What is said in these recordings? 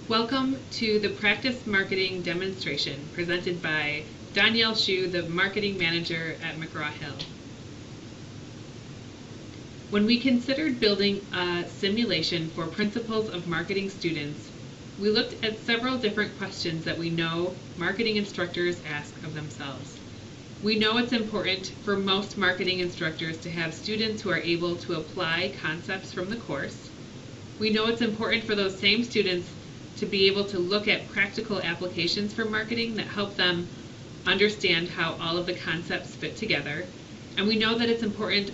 Welcome to the Practice Marketing demonstration presented by Danielle Shu, the Marketing Manager at McGraw-Hill. When we considered building a simulation for Principles of Marketing students, we looked at several different questions that we know marketing instructors ask of themselves. We know it's important for most marketing instructors to have students who are able to apply concepts from the course. We know it's important for those same students to be able to look at practical applications for marketing that help them understand how all of the concepts fit together. And we know that it's important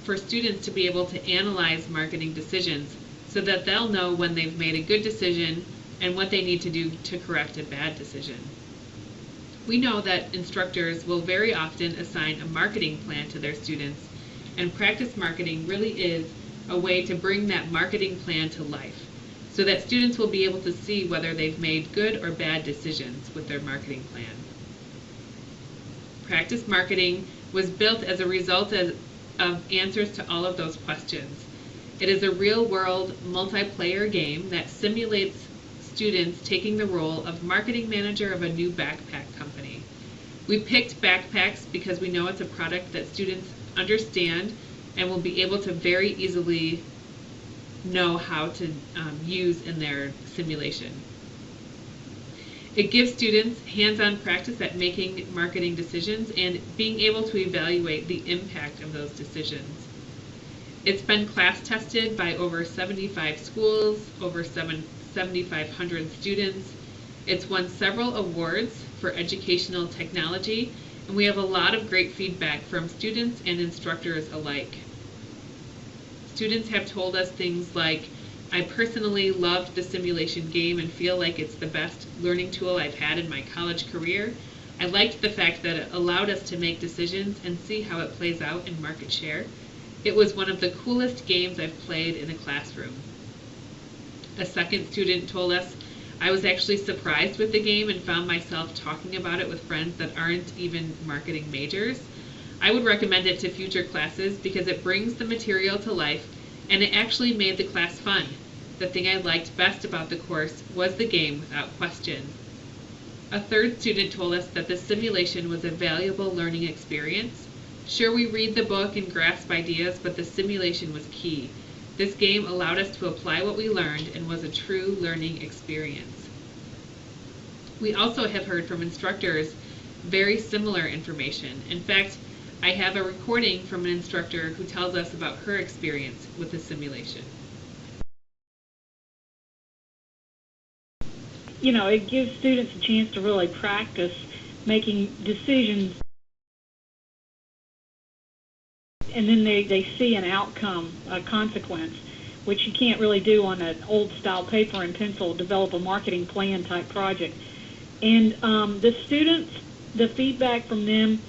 for students to be able to analyze marketing decisions so that they'll know when they've made a good decision and what they need to do to correct a bad decision. We know that instructors will very often assign a marketing plan to their students, and practice marketing really is a way to bring that marketing plan to life, so that students will be able to see whether they've made good or bad decisions with their marketing plan. Practice marketing was built as a result of answers to all of those questions. It is a real-world multiplayer game that simulates students taking the role of marketing manager of a new backpack company. We picked backpacks because we know it's a product that students understand and will be able to very easily know how to use in their simulation. It gives students hands-on practice at making marketing decisions and being able to evaluate the impact of those decisions. It's been class tested by over 75 schools, over 7,500 students. It's won several awards for educational technology, and we have a lot of great feedback from students and instructors alike. Students have told us things like, I personally loved the simulation game and feel like it's the best learning tool I've had in my college career. I liked the fact that it allowed us to make decisions and see how it plays out in market share. It was one of the coolest games I've played in a classroom. A second student told us, I was actually surprised with the game and found myself talking about it with friends that aren't even marketing majors. I would recommend it to future classes because it brings the material to life and it actually made the class fun. The thing I liked best about the course was the game without question. A third student told us that the simulation was a valuable learning experience. Sure, we read the book and grasp ideas, but the simulation was key. This game allowed us to apply what we learned and was a true learning experience. We also have heard from instructors very similar information. In fact, I have a recording from an instructor who tells us about her experience with the simulation. You know, it gives students a chance to really practice making decisions, and then they see an outcome, a consequence, which you can't really do on an old style paper and pencil, develop a marketing plan type project. And the students, the feedback from them,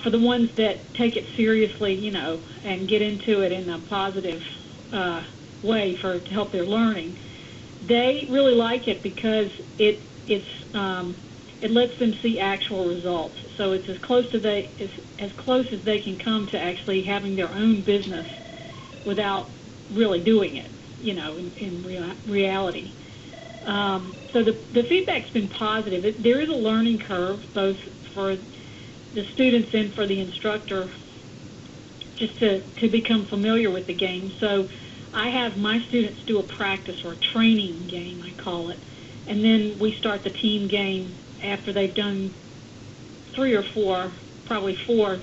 for the ones that take it seriously, you know, and get into it in a positive way to help their learning, they really like it because it lets them see actual results. So it's as close as they can come to actually having their own business without really doing it, you know, in reality. So the feedback's been positive. There is a learning curve both for the students and for the instructor just to become familiar with the game. So I have my students do a practice or a training game, I call it, and then we start the team game after they've done 3 or 4, probably 4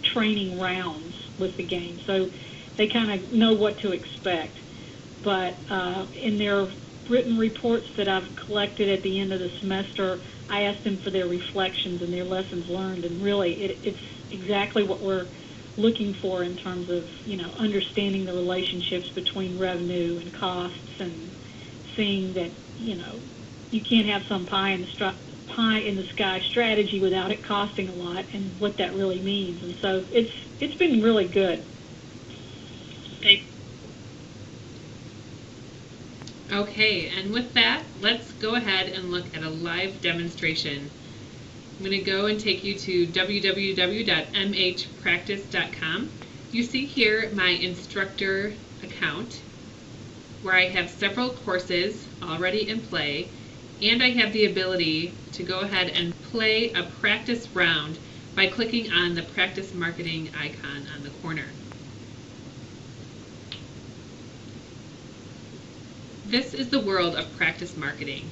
training rounds with the game. So they kind of know what to expect. But in their written reports that I've collected at the end of the semester, I asked them for their reflections and their lessons learned, and really it's exactly what we're looking for in terms of, you know, understanding the relationships between revenue and costs and seeing that, you know, you can't have some pie in the sky strategy without it costing a lot and what that really means. And so it's been really good. Okay, and with that, let's go ahead and look at a live demonstration. I'm going to go and take you to www.mhpractice.com. You see here my instructor account. where I have several courses already in play, and I have the ability to go ahead and play a practice round by clicking on the Practice Marketing icon on the corner. This is the world of practice marketing.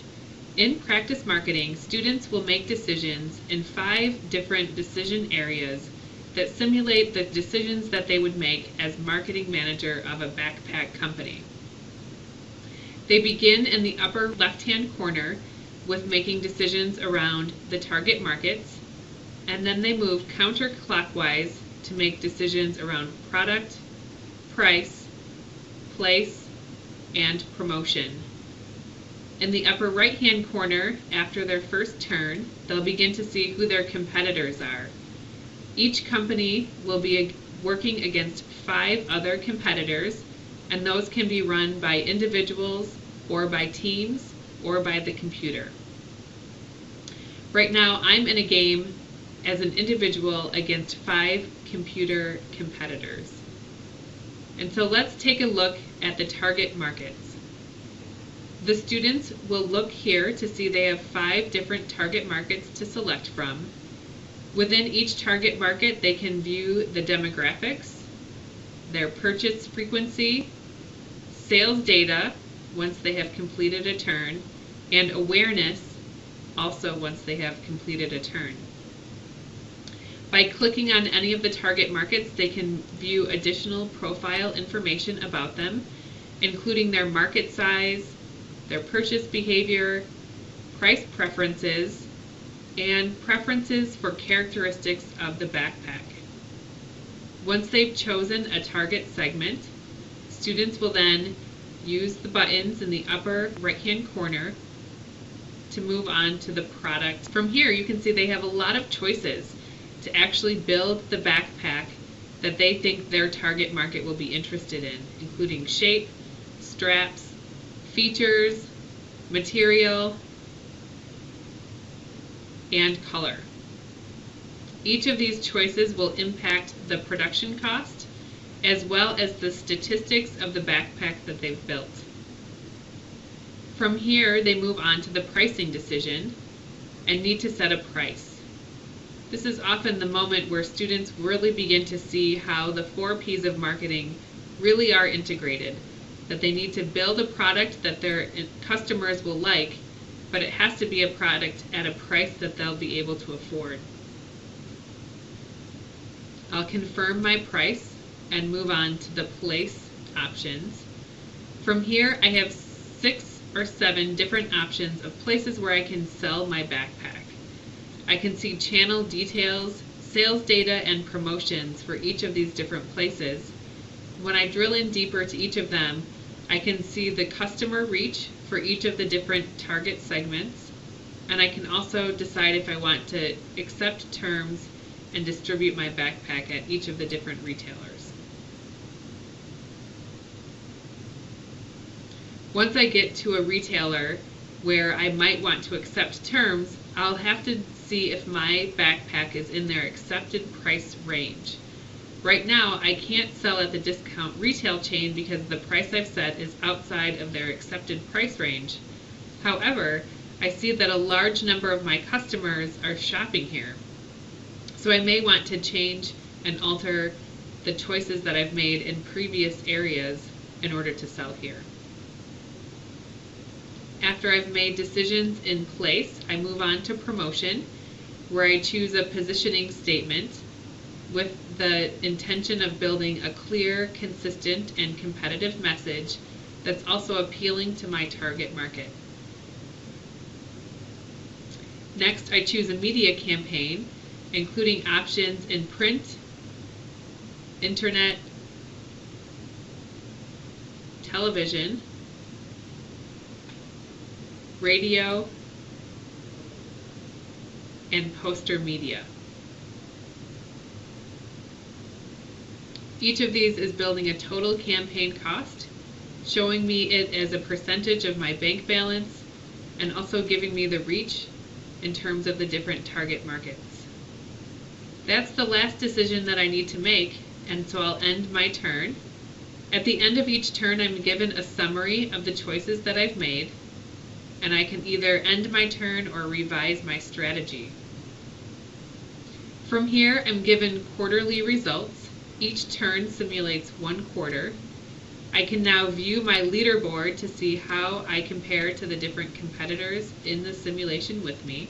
In practice marketing, students will make decisions in 5 different decision areas that simulate the decisions that they would make as marketing manager of a backpack company. They begin in the upper left-hand corner with making decisions around the target markets, and then they move counterclockwise to make decisions around product, price, place, and promotion. In the upper right-hand corner, after their first turn, they'll begin to see who their competitors are. Each company will be working against 5 other competitors, and those can be run by individuals or by teams or by the computer. Right now, I'm in a game as an individual against 5 computer competitors. And so let's take a look at the target markets. The students will look here to see they have 5 different target markets to select from. Within each target market, they can view the demographics, their purchase frequency, sales data once they have completed a turn, and awareness also once they have completed a turn. By clicking on any of the target markets, they can view additional profile information about them, including their market size, their purchase behavior, price preferences, and preferences for characteristics of the backpack. Once they've chosen a target segment, students will then use the buttons in the upper right-hand corner to move on to the product. From here, you can see they have a lot of choices to actually build the backpack that they think their target market will be interested in, including shape, straps, features, material, and color. Each of these choices will impact the production cost as well as the statistics of the backpack that they've built. From here, they move on to the pricing decision and need to set a price. This is often the moment where students really begin to see how the 4 P's of marketing really are integrated, that they need to build a product that their customers will like, but it has to be a product at a price that they'll be able to afford. I'll confirm my price and move on to the place options. From here, I have 6 or 7 different options of places where I can sell my backpack. I can see channel details, sales data, and promotions for each of these different places. When I drill in deeper to each of them, I can see the customer reach for each of the different target segments, and I can also decide if I want to accept terms and distribute my backpack at each of the different retailers. Once I get to a retailer where I might want to accept terms, I'll have to see if my backpack is in their accepted price range. Right now, I can't sell at the discount retail chain because the price I've set is outside of their accepted price range. However, I see that a large number of my customers are shopping here. So I may want to change and alter the choices that I've made in previous areas in order to sell here. After I've made decisions in place, I move on to promotion, where I choose a positioning statement with the intention of building a clear, consistent, and competitive message that's also appealing to my target market. Next, I choose a media campaign, including options in print, internet, television, radio, and poster media. Each of these is building a total campaign cost, showing me it as a percentage of my bank balance, and also giving me the reach in terms of the different target markets. That's the last decision that I need to make, and so I'll end my turn. At the end of each turn, I'm given a summary of the choices that I've made, and I can either end my turn or revise my strategy. From here, I'm given quarterly results. Each turn simulates 1 quarter. I can now view my leaderboard to see how I compare to the different competitors in the simulation with me.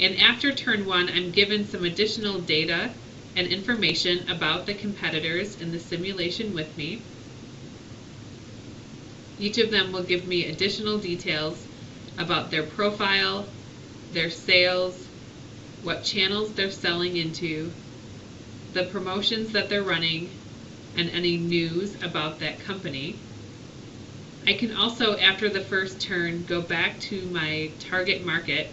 And after turn 1, I'm given some additional data and information about the competitors in the simulation with me. Each of them will give me additional details about their profile, their sales, what channels they're selling into, the promotions that they're running, and any news about that company. I can also, after the first turn, go back to my target market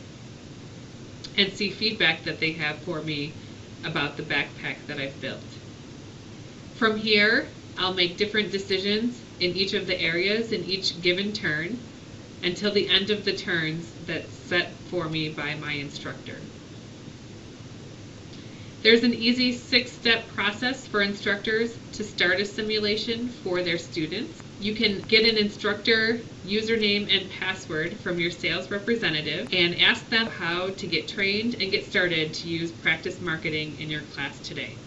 and see feedback that they have for me about the backpack that I've built. From here, I'll make different decisions in each of the areas in each given turn until the end of the turns that's set for me by my instructor. There's an easy 6-step process for instructors to start a simulation for their students. You can get an instructor username and password from your sales representative and ask them how to get trained and get started to use practice marketing in your class today.